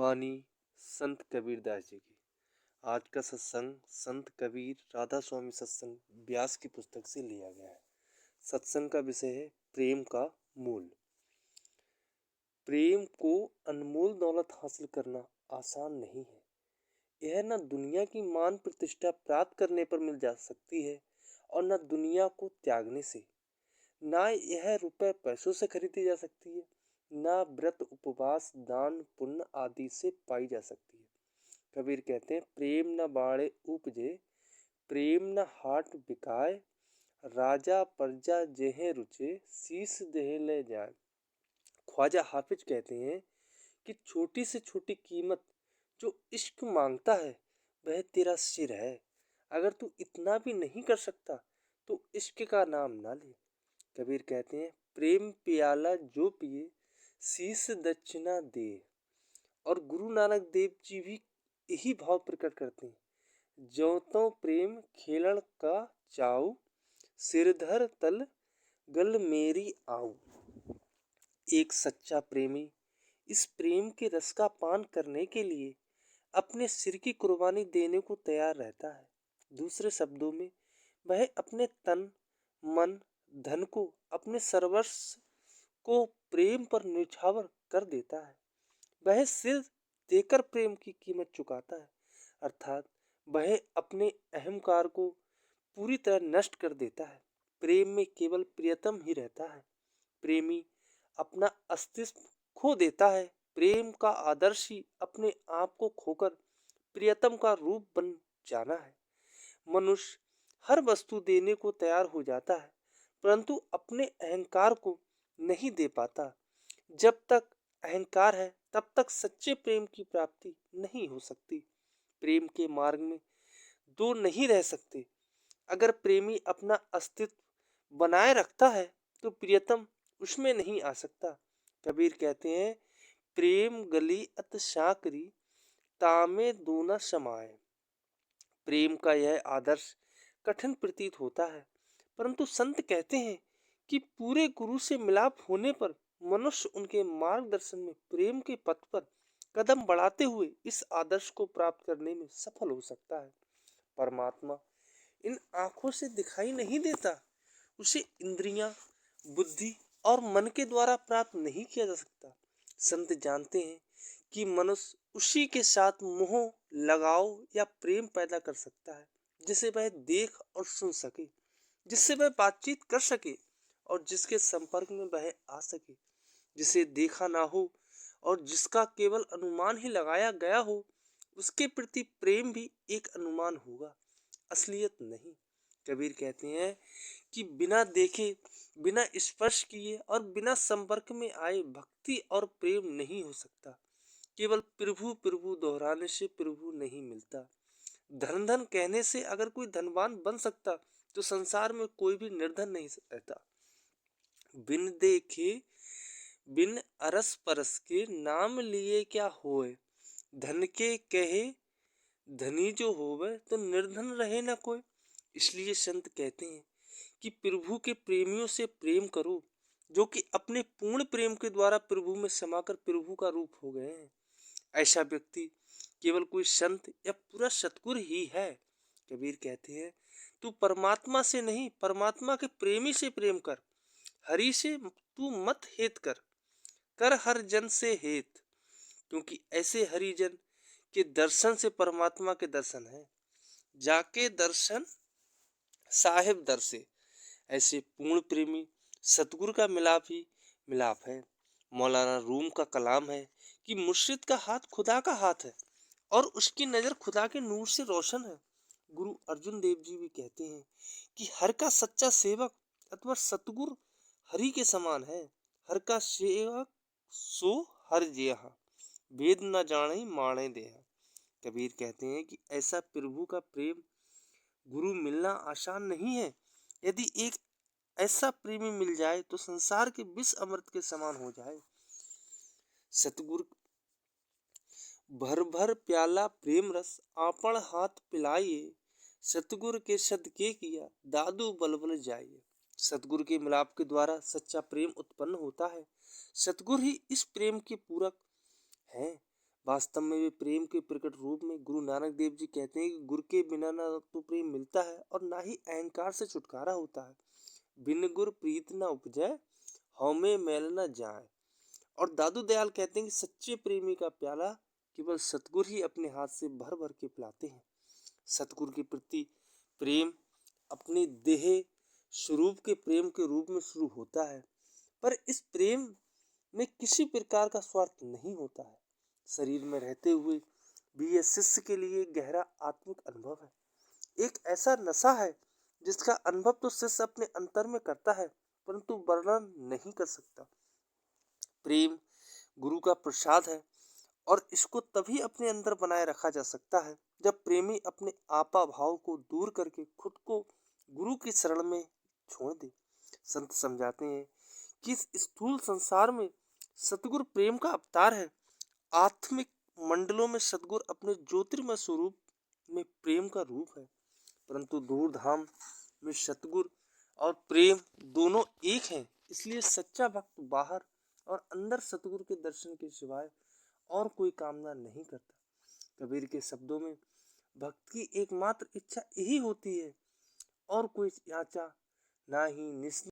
वाणी संत कबीरदास जी की। आज का सत्संग संत कबीर राधा स्वामी सत्संग व्यास की पुस्तक से लिया गया है। सत्संग का विषय है प्रेम का मूल। प्रेम को अनमोल दौलत हासिल करना आसान नहीं है। यह न दुनिया की मान प्रतिष्ठा प्राप्त करने पर मिल जा सकती है और न दुनिया को त्यागने से। ना यह रुपए पैसों से खरीदी जा सकती है, ना व्रत उपवास दान पुण्य आदि से पाई जा सकती है। कबीर कहते हैं प्रेम न बाड़े उपजे, प्रेम न हाट बिकाए, राजा प्रजा जेहे रुचे, शीस देह ले जाए। ख्वाजा हाफिज कहते हैं कि छोटी से छोटी कीमत जो इश्क मांगता है वह तेरा सिर है। अगर तू इतना भी नहीं कर सकता तो इश्क का नाम ना ले। कबीर कहते हैं प्रेम प्याला जो पिए, शीस दक्षिणा दे। और गुरु नानक देव जी भी यही भाव प्रकट करते हैं। ज्यों त्यों प्रेम खेलण का चाऊ, सिरधर तल गल मेरी आऊ। एक सच्चा प्रेमी इस प्रेम के रस का पान करने के लिए अपने सिर की कुर्बानी देने को तैयार रहता है। दूसरे शब्दों में वह अपने तन मन धन को, अपने सर्वस्व को प्रेम पर न्यौछावर कर देता है। वह सिर देकर प्रेम की कीमत चुकाता है, अर्थात वह अपने अहंकार को पूरी तरह नष्ट कर देता है। प्रेम में केवल प्रियतम ही रहता है। प्रेमी अपना अस्तित्व खो देता है। प्रेम का आदर्श ही अपने आप को खोकर प्रियतम का रूप बन जाना है। मनुष्य हर वस्तु देने को तैयार हो जाता है, परंतु अपने अहंकार को नहीं दे पाता। जब तक अहंकार है तब तक सच्चे प्रेम की प्राप्ति नहीं हो सकती। प्रेम के मार्ग में दो नहीं रह सकते। अगर प्रेमी अपना अस्तित्व बनाए रखता है तो प्रियतम उसमें नहीं आ सकता। कबीर कहते हैं प्रेम गली अत साकरी, तामे दूना समाए। प्रेम का यह आदर्श कठिन प्रतीत होता है, परंतु संत कहते हैं कि पूरे गुरु से मिलाप होने पर मनुष्य उनके मार्गदर्शन में प्रेम के पथ पर कदम बढ़ाते हुए इस आदर्श को प्राप्त करने में सफल हो सकता है। परमात्मा इन आंखों से दिखाई नहीं देता, उसे इंद्रियां, बुद्धि और मन के द्वारा प्राप्त नहीं किया जा सकता। संत जानते हैं कि मनुष्य उसी के साथ मोह, लगाव या प्रेम पैदा कर सकता है जिसे वह देख और सुन सके, जिससे वह बातचीत कर सके और जिसके संपर्क में वह आ सके। जिसे देखा ना हो और जिसका केवल अनुमान ही लगाया गया हो, उसके प्रति प्रेम भी एक अनुमान होगा, असलियत नहीं। कबीर कहते हैं कि बिना देखे, बिना स्पर्श किए और बिना संपर्क में आए भक्ति और प्रेम नहीं हो सकता। केवल प्रभु प्रभु दोहराने से प्रभु नहीं मिलता। धन धन कहने से अगर कोई धनवान बन सकता तो संसार में कोई भी निर्धन नहीं रहता। बिन देखे बिन अरस परस के, नाम लिए क्या होए, धन के कहे धनी जो होवे तो निर्धन रहे ना कोई। इसलिए संत कहते हैं कि प्रभु के प्रेमियों से प्रेम करो, जो कि अपने पूर्ण प्रेम के द्वारा प्रभु में समाकर प्रभु का रूप हो गए हैं। ऐसा व्यक्ति केवल कोई संत या पूरा सतगुर ही है। कबीर कहते हैं तू परमात्मा से नहीं, परमात्मा के प्रेमी से प्रेम कर। हरि से तू मत हेत कर, कर हर जन से हेत। क्योंकि ऐसे हरिजन के दर्शन से परमात्मा के दर्शन है। जाके दर्शन साहिब दर से। ऐसे पूर्ण प्रेमी सतगुरु का मिलाप ही मिलाप है। मौलाना रूम का कलाम है कि मुर्शिद का हाथ खुदा का हाथ है और उसकी नज़र खुदा के नूर से रोशन है। गुरु अर्जुन देव जी भी कहते हैं कि हर का सच्चा सेवक अथवा सतगुरु हरि के समान है। हर का सेवक सो हर जिया, वेद न जाने माणे देहा। कबीर कहते हैं कि ऐसा प्रभु का प्रेम गुरु मिलना आसान नहीं है। यदि एक ऐसा प्रेमी मिल जाए तो संसार के विष अमृत के समान हो जाए। सतगुरु भर भर प्याला प्रेम रस, आपन हाथ पिलाइए, सतगुरु के सदके किया दादू बलबल जाइए। सतगुरु के मिलाप के द्वारा सच्चा प्रेम उत्पन्न होता है। सतगुरु ही इस प्रेम के पूरक हैं। वास्तव में वे प्रेम के प्रकट रूप में गुरु नानक देव जी कहते हैं कि गुरु के बिना ना तो प्रेम मिलता है और ना ही अहंकार से छुटकारा होता है। बिन गुर प्रीत न उपजै, हउमय मैल न जाय। और दादू दयाल कहते हैं कि सच्चे प्रेमी का प्याला केवल सतगुरु ही अपने हाथ से भर भर के पिलाते हैं। सतगुरु के प्रति प्रेम अपनी देह स्वरूप के प्रेम के रूप में शुरू होता है, पर इस प्रेम में किसी प्रकार का स्वार्थ नहीं होता है। शरीर में रहते हुए भी यह शिष्य के लिए गहरा आत्मिक अनुभव है। एक ऐसा नशा है जिसका अनुभव तो शिष्य अपने अंतर में करता है, परंतु वर्णन नहीं कर सकता। प्रेम गुरु का प्रसाद है और इसको तभी अपने अंदर बनाए रखा जा सकता है जब प्रेमी अपने आपा भाव को दूर करके खुद को गुरु की शरण में छोड़ दे। संत समझाते हैं कि इस स्थूल संसार में सतगुरु प्रेम का अवतार है। आत्मिक मंडलों में सतगुरु अपने ज्योतिर्मय स्वरूप में प्रेम का रूप है, परंतु दूर धाम में सतगुरु और प्रेम दोनों एक हैं। इसलिए सच्चा भक्त बाहर और अंदर सतगुरु के दर्शन के सिवाय और कोई कामना नहीं करता। कबीर के शब्दों में भक्त की एकमात्र इच्छा यही होती है और कोई याचा ना ही निस्न